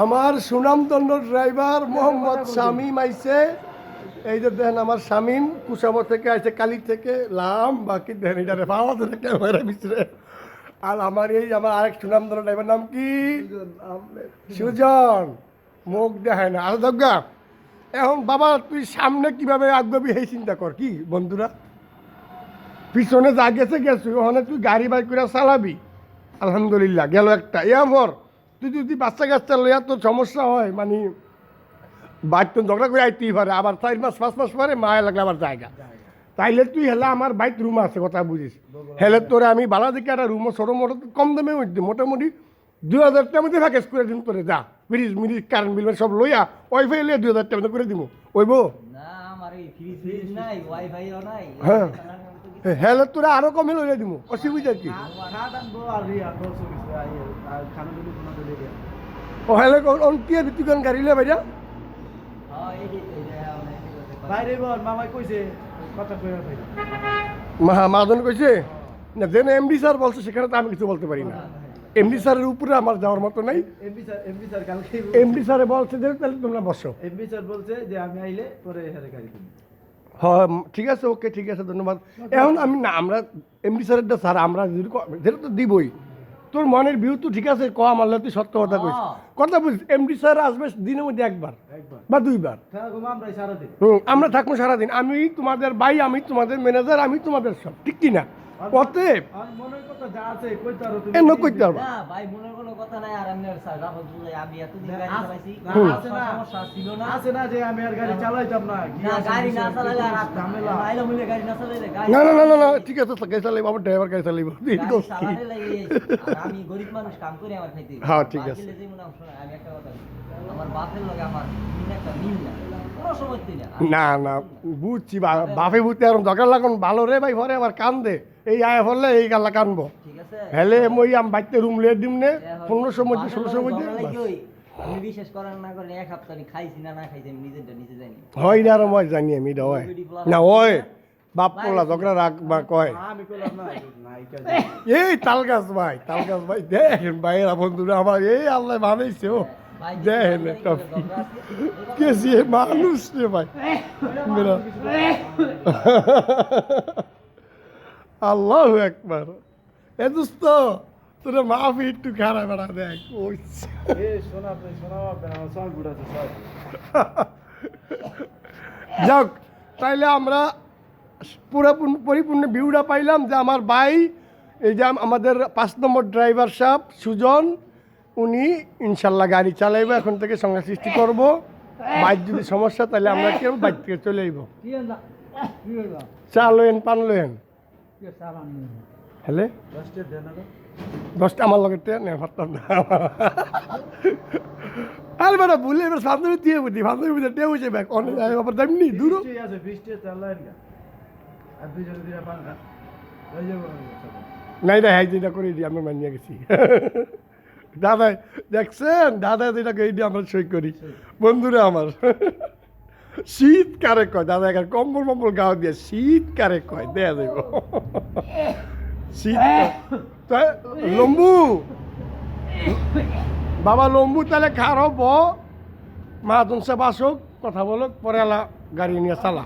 আমার সুনামদন্ড ড্রাইভার মোহাম্মদ শামীম আইছে। এই যে দেখেন আমার শামীম কুশাবো থেকে আইছে, কালি থেকে লাম বাকি দেখেন এটারে পাওয়া যায় ক্যামেরা ভিতরে। আর আমার আমার আরেক সুনামদন্ড ড্রাইভার নাম কি সুজন, মুখ দেখায় না। আর দজ্ঞা এখন বাবা তুই সামনে কিভাবে আগ্রবী এই চিন্তা কর কি বন্ধুরা, পিছনে যা গেছে গেছে ওখানে তুই গাড়ি বাইক করে চালাবি। আলহামদুলিল্লাহ গেল একটা এমর। তুই যদি বাচ্চা কাচ্চা লইয়া তোর সমস্যা হয় মানে বাইক তো ঝগড়া করে আইতেই পারে, আবার 4 মাস 5 মাস পরে মায়া লাগলে আবার জায়গা তাইলে তুই হেলা আমার বাইক রুম আছে কথা বুঝিস, হেলে তোরে আমি বালা দিকে একটা রুমও ছোটো মোটো কম দামে মধ্যে মোটামুটি 2000 টাকার মধ্যে প্যাকেজ করে দিন তোরে, যা ফ্রিজ মিরিজ কারেন্ট বিল সব লইয়া ওয়াইফাই লিয়ে 2000 টাকা মধ্যে করে দিব ওইব। হ্যাঁ হেলে তোরা আরো কমে লইয়া দিব, অসুবিধা কি? ও হেলে অন্টিয়া বিতুকান গাড়ি লিয়ে বাইরা মাহাজন কইছে না, যেন এমডি স্যার বলছে সেখানে তো আমি কিছু বলতে পারি না। এমডি স্যারের উপরে আমার যাওয়ার মতো নাই। এমডি স্যারে বলছে যে তাহলে তোমরা বসো। এমডি স্যার বলছে যে আমি আইলে পরে গাড়ি কিনবো। হ্যাঁ ঠিক আছে, ওকে ঠিক আছে, ধন্যবাদ। এখন আমি না আমরা এমডি স্যারেরটা স্যার আমরা যেটা তো দিবই, তোর মনের ভিউ তো ঠিক আছে, ক আমার তুই সত্য কথা কইস, কথা বুঝিস। এমডি স্যার আসবে দিনের মধ্যে একবার বা 2 বার, আমরা থাকবো সারাদিন। আমি তোমাদের ভাই, আমি তোমাদের ম্যানেজার, আমি তোমাদের সব, ঠিক কি না? অতএব কইতে পারবা না না না না ঠিক আছে, গাড়ি চালাইব আমার ড্রাইভার, গাড়ি চালাইব। হ্যাঁ ঠিক আছে। না না বুঝছি, বাপে বুঝতে আর দরকার লাগুন ভালো রে ভাই, ঘরে আবার কান দে এই আয় ফলে এই গাল্লা কানবো হেলে মই আম বাইতে রুম লিয়ে দিম নে 1500 মধ্যে 1600 মধ্যে আমি বিশেষ করেন না করেন এক সপ্তাহ খাইছি না না খাইছি আমি নিজেরটা নিজে জানি হয় না আর মই জানি আমি এটা হয় না ওই বাপ পোলা ঝগড়া রাখ বা কয় আমি কইলাম না এই তালগাছ ভাই দেখেন ভাইয়েরা বন্ধুরা আমার এই আল্লাহ বানাইছে ও দেখেন একটা কেসি মানুষ রে ভাই মেরা আল্লাহু আকবার। এ দোস্ত তোর মাফি একটু খারাপ বেড়া দেখ ওই যাক, তাইলে আমরা পরিপূর্ণ ভিউটা পাইলাম যে আমার ভাই এই যে আমাদের 5 নম্বর ড্রাইভার সাহেব সুজন, উনি ইনশাল্লাহ গাড়ি চালাইবো, এখন থেকে সংখ্যা সৃষ্টি করবো। বাইক যদি সমস্যা তাহলে আমরা কেউ বাইক থেকে চলে আইব। চা লয়েন পান লয়েন হ্যালে 10টা আমার লগে পারতাম না আর বেটা বলে এবার বান্ধবী দিয়ে বুঝি বান্ধবী বুঝে টেউ হয়েছে ব্যাগ অনেক আবার দামনি দূর নাই না হ্যাঁ যেটা করে দিই আমরা মানিয়ে গেছি। দাদা দেখছেন, দাদা যেটা করে দিই আমরা সই করি বন্ধুরা আমার। শীত কারে কয় দাদা, এখানে কম্বল মম্বল গাও দিয়ে শীত কারে কয় দেয়া যাইব শীত। লম্বু বাবা লম্বু তাহলে খারাপ মা তুমসে বাসুক কথা বলো পরে গাড়ি নিয়ে চালা।